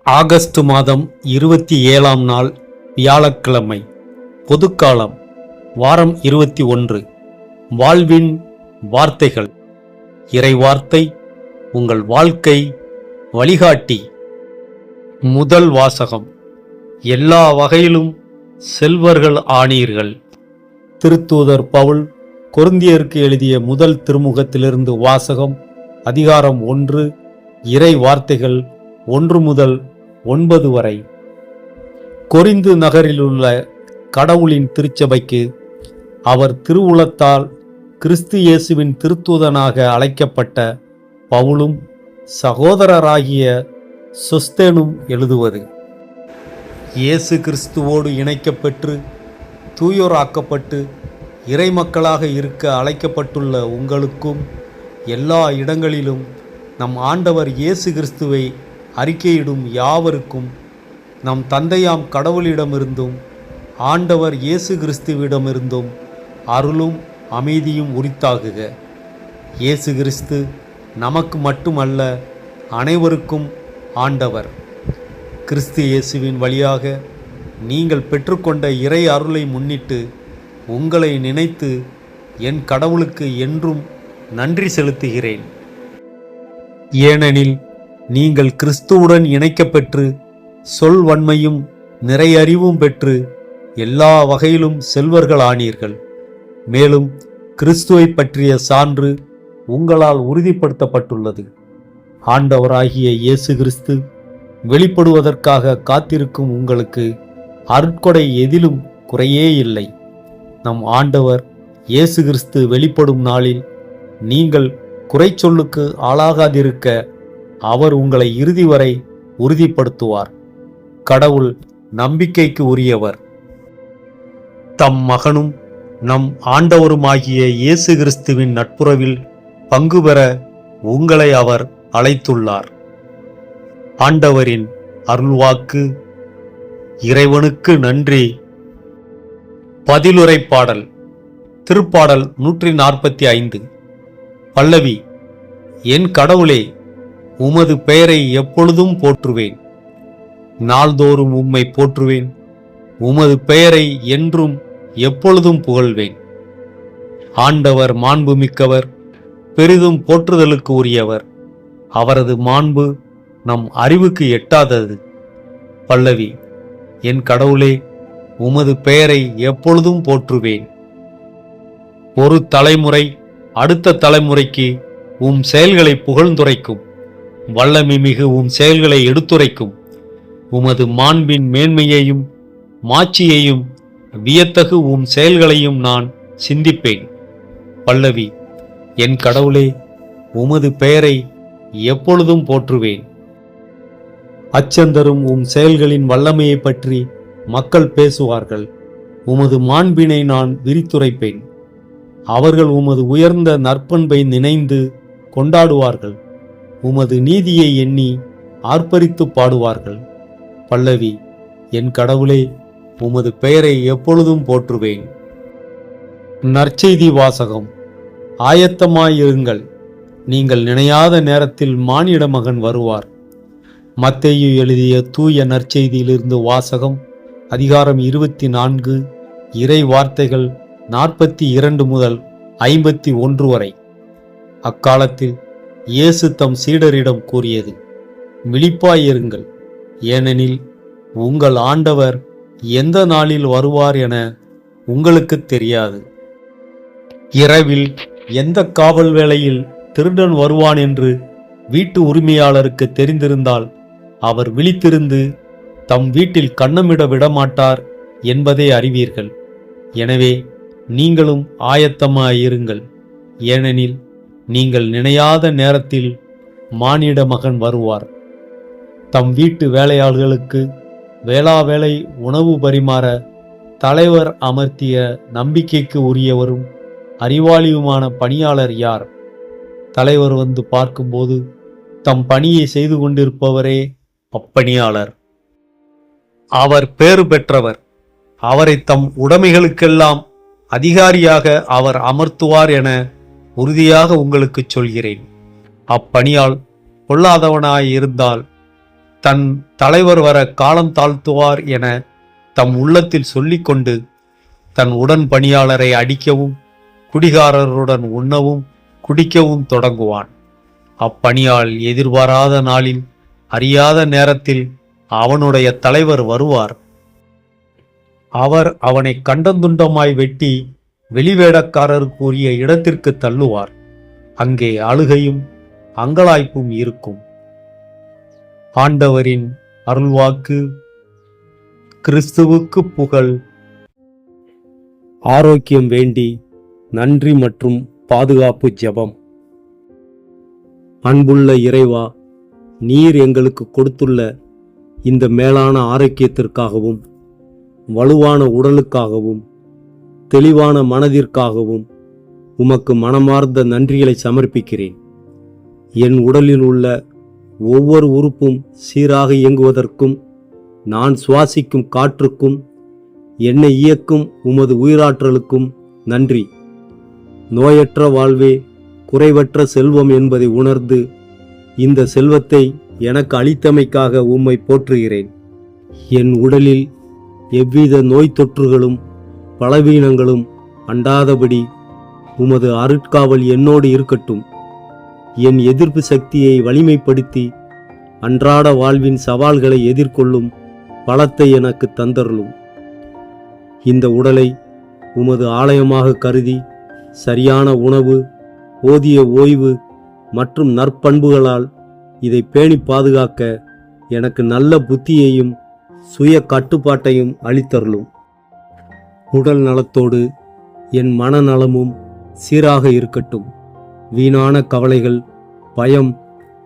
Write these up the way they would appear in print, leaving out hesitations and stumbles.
August மாதம் 27ஆம் நாள் வியாழக்கிழமை. பொதுக்காலம் வாரம் 21. வாழ்வின் வார்த்தைகள். இறைவார்த்தை உங்கள் வாழ்க்கை வழிகாட்டி. முதல் வாசகம். எல்லா வகையிலும் செல்வர்கள் ஆனீர்கள். திருத்தூதர் பவுல் கொரிந்தியருக்கு எழுதிய முதல் திருமுகத்திலிருந்து வாசகம். அதிகாரம் 1, இறை வார்த்தைகள் 1 முதல் 9 வரை. கொரிந்து நகரிலுள்ள கடவுளின் திருச்சபைக்கு அவர் திருவுளத்தால் கிறிஸ்து இயேசுவின் திருத்தூதனாக அழைக்கப்பட்ட பவுலும் சகோதரராகிய சொஸ்தேனும் எழுதுவது. இயேசு கிறிஸ்துவோடு இணைக்கப்பெற்று தூயோராக்கப்பட்டு இறைமக்களாக இருக்க அழைக்கப்பட்டுள்ள உங்களுக்கும் எல்லா இடங்களிலும் நம் ஆண்டவர் இயேசு கிறிஸ்துவை அறிக்கையிடும் யாவருக்கும் நம் தந்தையாம் கடவுளிடமிருந்தும் ஆண்டவர் இயேசு கிறிஸ்துவிடமிருந்தும் அருளும் அமைதியும் உரித்தாகுக. இயேசு கிறிஸ்து நமக்கு மட்டுமல்ல, அனைவருக்கும் ஆண்டவர். கிறிஸ்து இயேசுவின் வழியாக நீங்கள் பெற்றுக்கொண்ட இறை அருளை முன்னிட்டு உங்களை நினைத்து என் கடவுளுக்கு என்றும் நன்றி செலுத்துகிறேன். ஏனெனில் நீங்கள் கிறிஸ்துவுடன் இணைக்கப்பெற்று சொல்வன்மையும் நிறையறிவும் பெற்று எல்லா வகையிலும் செல்வர்கள் ஆனீர்கள். மேலும் கிறிஸ்துவை பற்றிய சான்று உங்களால் உறுதிப்படுத்தப்பட்டுள்ளது. ஆண்டவராகிய இயேசு கிறிஸ்து வெளிப்படுவதற்காக காத்திருக்கும் உங்களுக்கு அருட்கொடை எதிலும் குறையே இல்லை. நம் ஆண்டவர் இயேசு கிறிஸ்து வெளிப்படும் நாளில் நீங்கள் குறைச்சொல்லுக்கு ஆளாகாதிருக்க அவர் உங்களை இறுதி வரை உறுதிப்படுத்துவார். கடவுள் நம்பிக்கைக்கு உரியவர். தம் மகனும் நம் ஆண்டவருமாகிய இயேசு கிறிஸ்துவின் நட்புறவில் பங்கு பெற உங்களை அவர் அழைத்துள்ளார். ஆண்டவரின் அருள்வாக்கு. இறைவனுக்கு நன்றி. பதிலுரை பாடல். திருப்பாடல் 145. பல்லவி. என் கடவுளே, உமது பெயரை எப்பொழுதும் போற்றுவேன். நாள்தோறும் உம்மை போற்றுவேன். உமது பெயரை என்றும் எப்பொழுதும் புகழ்வேன். ஆண்டவர் மாண்புமிக்கவர், பெரிதும் போற்றுதலுக்கு உரியவர். அவரது மாண்பு நம் அறிவுக்கு எட்டாதது. பல்லவி. என் கடவுளே, உமது பெயரை எப்பொழுதும் போற்றுவேன். ஒரு தலைமுறை அடுத்த தலைமுறைக்கு உம் செயல்களை புகழ்ந்துரைக்கும். வல்லமை மிகு உம் செயல்களை எடுத்துரைக்கும். உமது மாண்பின் மேன்மையையும் மாட்சியையும் வியத்தகு உம் செயல்களையும் நான் சிந்திப்பேன். பல்லவி. என் கடவுளே, உமது பெயரை எப்பொழுதும் போற்றுவேன். அச்சந்தரும் உம் செயல்களின் வல்லமையை பற்றி மக்கள் பேசுவார்கள். உமது மாண்பினை நான் விரித்துரைப்பேன். அவர்கள் உமது உயர்ந்த நற்பண்பை நினைந்து கொண்டாடுவார்கள். உமது நீதியை எண்ணி ஆர்ப்பரித்து பாடுவார்கள். பல்லவி. என் கடவுளே, உமது பெயரை எப்பொழுதும் போற்றுவேன். நற்செய்தி வாசகம். ஆயத்தமாயிருங்கள், நீங்கள் நினையாத நேரத்தில் மானிட மகன் வருவார். மத்தேயு எழுதிய தூய நற்செய்தியிலிருந்து வாசகம். அதிகாரம் 24, இறை வார்த்தைகள் 42 முதல் 51 வரை. அக்காலத்தில் இயேசு தம் சீடரிடம் கூறியது. விழிப்பாயிருங்கள், ஏனெனில் உங்கள் ஆண்டவர் எந்த நாளில் வருவார் என உங்களுக்கு தெரியாது. இரவில் எந்த காவல் வேளையில் திருடன் வருவான் என்று வீட்டு உரிமையாளருக்கு தெரிந்திருந்தால் அவர் விழித்திருந்து தம் வீட்டில் கன்னமிட விடமாட்டார் என்பதை அறிவீர்கள். எனவே நீங்களும் ஆயத்தமாயிருங்கள், ஏனெனில் நீங்கள் நினையாத நேரத்தில் மானிட மகன் வருவார். தம் வீட்டு வேலையாள்களுக்கு வேளாவேளை உணவு பரிமாற தலைவர் அமர்த்திய நம்பிக்கைக்கு உரியவரும் அறிவாளியுமான பணியாளர் யார்? தலைவர் வந்து பார்க்கும்போது தம் பணியை செய்து கொண்டிருப்பவரே அப்பணியாளர். அவர் பேறு பெற்றவர். அவரை தம் உடைமைகளுக்கெல்லாம் அதிகாரியாக அவர் அமர்த்துவார் என உறுதியாக உங்களுக்கு சொல்கிறேன். அப்பணியால் பொல்லாதவனாயிருந்தால் தன் தலைவர் வர காலம் தாழ்த்துவார் என தம் உள்ளத்தில் சொல்லிக்கொண்டு தன் உடன் பணியாளரை அடிக்கவும் குடிகாரருடன் உண்ணவும் குடிக்கவும் தொடங்குவான். அப்பணியால் எதிர்பாராத நாளில் அறியாத நேரத்தில் அவனுடைய தலைவர் வருவார். அவர் அவனை கண்டந்துண்டமாய் வெட்டி வெளிவேடக்காரருக்கு உரிய இடத்திற்கு தள்ளுவார். அங்கே அழுகையும் அங்கலாய்ப்பும் இருக்கும். ஆண்டவரின் அருள்வாக்கு. கிறிஸ்துவுக்கு புகழ். ஆரோக்கியம் வேண்டி நன்றி மற்றும் பாதுகாப்பு ஜெபம். அன்புள்ள இறைவா, நீர் எங்களுக்கு கொடுத்துள்ள இந்த மேலான ஆரோக்கியத்திற்காகவும் வலுவான உடலுக்காகவும் தெளிவான மனதிற்காகவும் உமக்கு மனமார்ந்த நன்றிகளை சமர்ப்பிக்கிறேன். என் உடலில் உள்ள ஒவ்வொரு உறுப்பும் சீராக இயங்குவதற்கும் நான் சுவாசிக்கும் காற்றுக்கும் என்னை இயக்கும் உமது உயிராற்றலுக்கும் நன்றி. நோயற்ற வாழ்வே குறைவற்ற செல்வம் என்பதை உணர்ந்து இந்த செல்வத்தை எனக்கு அளித்தமைக்காக உம்மை போற்றுகிறேன். என் உடலில் எவ்வித நோய் தொற்றுகளும் பலவீனங்களும் அண்டாதபடி உமது அருட்காவல் என்னோடு இருக்கட்டும். என் எதிர்ப்பு சக்தியை வலிமைப்படுத்தி அன்றாட வாழ்வின் சவால்களை எதிர்கொள்ளும் பலத்தை எனக்கு தந்தருளும். இந்த உடலை உமது ஆலயமாக கருதி சரியான உணவு, போதிய ஓய்வு மற்றும் நற்பண்புகளால் இதை பேணி பாதுகாக்க எனக்கு நல்ல புத்தியையும் சுய கட்டுப்பாட்டையும் அளித்தருளும். உடல் நலத்தோடு என் மனநலமும் சீராக இருக்கட்டும். வீணான கவலைகள், பயம்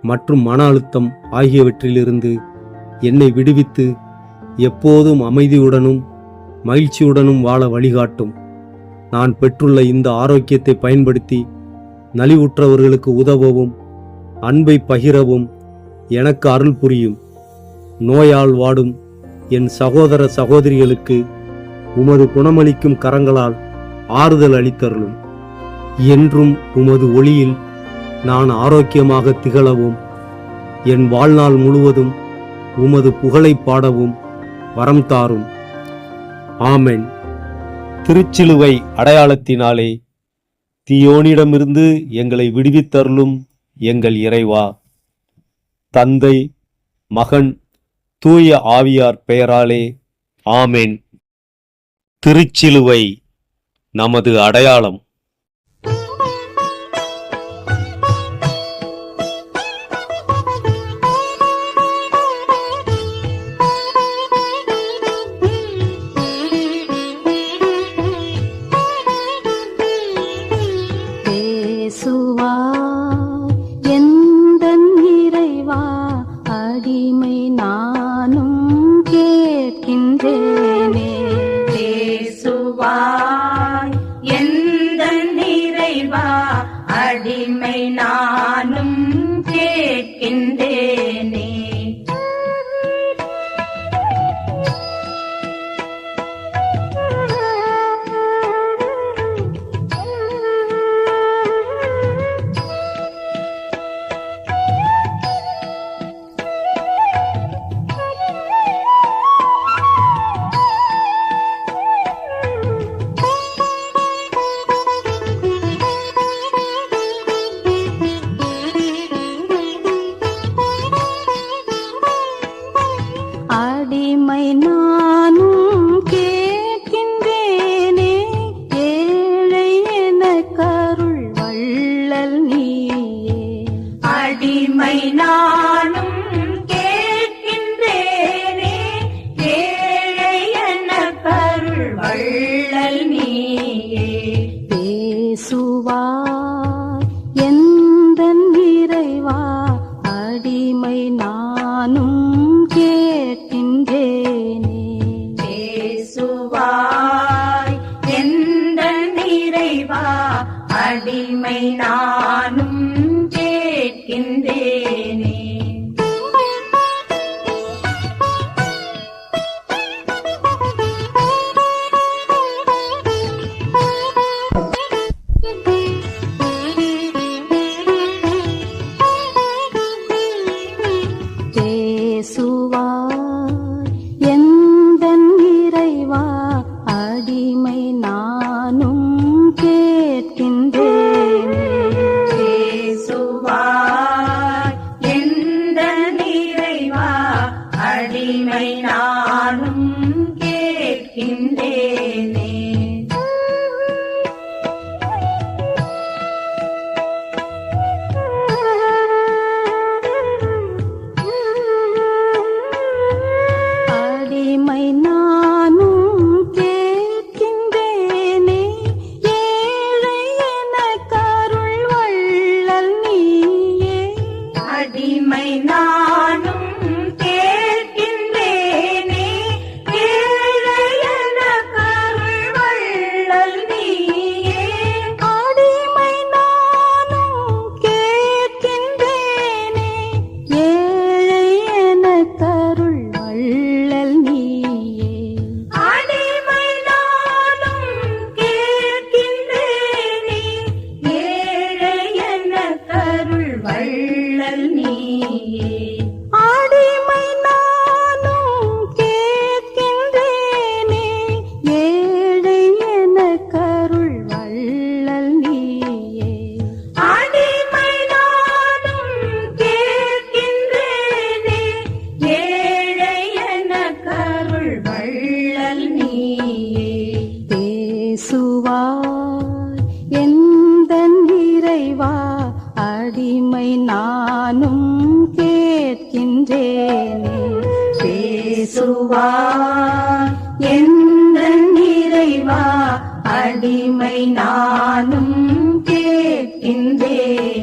மற்றும் மன அழுத்தம் ஆகியவற்றிலிருந்து என்னை விடுவித்து எப்போதும் அமைதியுடனும் மகிழ்ச்சியுடனும் வாழ வழிகாட்டும். நான் பெற்றுள்ள இந்த ஆரோக்கியத்தை பயன்படுத்தி நலிவுற்றவர்களுக்கு உதவவும் அன்பை பகிரவும் எனக்கு அருள் புரியும். நோயால் வாடும் என் சகோதர சகோதரிகளுக்கு உமது குணமளிக்கும் கரங்களால் ஆறுதல் அளித்தருளும். என்றும் உமது ஒளியில் நான் ஆரோக்கியமாக திகழவும் என் வாழ்நாள் முழுவதும் உமது புகழை பாடவும் வரம் தாரும். ஆமென். திருச்சிலுவை அடையாளத்தினாலே தீயோனிடமிருந்து எங்களை விடுவித்தருளும் எங்கள் இறைவா. தந்தை, மகன், தூய ஆவியார் பெயராலே ஆமென். திருச்சிலுவை நமது அடையாளம். அடிமை நானும் கேட்கின்றேனே. பேசுவாய் எந்தன் இறைவா, அடிமை நானும் கேட்கின்றேனே. அடிமை நானும் கேட்கின்றேனே, ஏழை எனக்கருள் வள்ளல் நீயே. அடிமை நானும் கேட்கின்றேனே, ஏழை எனக்கருள் வள்ளல் நீயே. பேசுவாய் எந்தன் இறைவா, அடிமை நானும் கேட்கின்றேனே. பேசுவாய் எந்தன் இறைவா, அடிமை நானும் கேட்கின்றேனே. பேசு அடிமை நானும் கேட்கின்றேனே. அடிமை நானும் கேட்கின்றேனே, ஏழை எனக்கருள் வள்ளல் நீயே. அடிமை நானும் கேட்கின்றேனே, ஏழை எனக்கருள் வள்ளல் நீயே. அடிமை நானும் கேட்கின்றேனே, ஏழை எனக்கருள் வள்ளல் நீயே. அடிமை நானும் கேட்கின்றேனே, ஏழை எனக்கருள் வள்ளல் நீயே. அடிமை நானும் கேட்கின்றேனே, ஏழை எனக்கருள் வள்ளல் நீயே. அடிமை நானும் கேட்கின்றேனே, ஏழை எனக்கருள் வள்ளல் நீயே. பேசுவாய் எந்தன் இறைவா, அடிமை நானும் கேட்கின்றேனே. பேசுவாய் எந்தன் இறைவா, அடிமை நானும் கேட்கின்றேனே.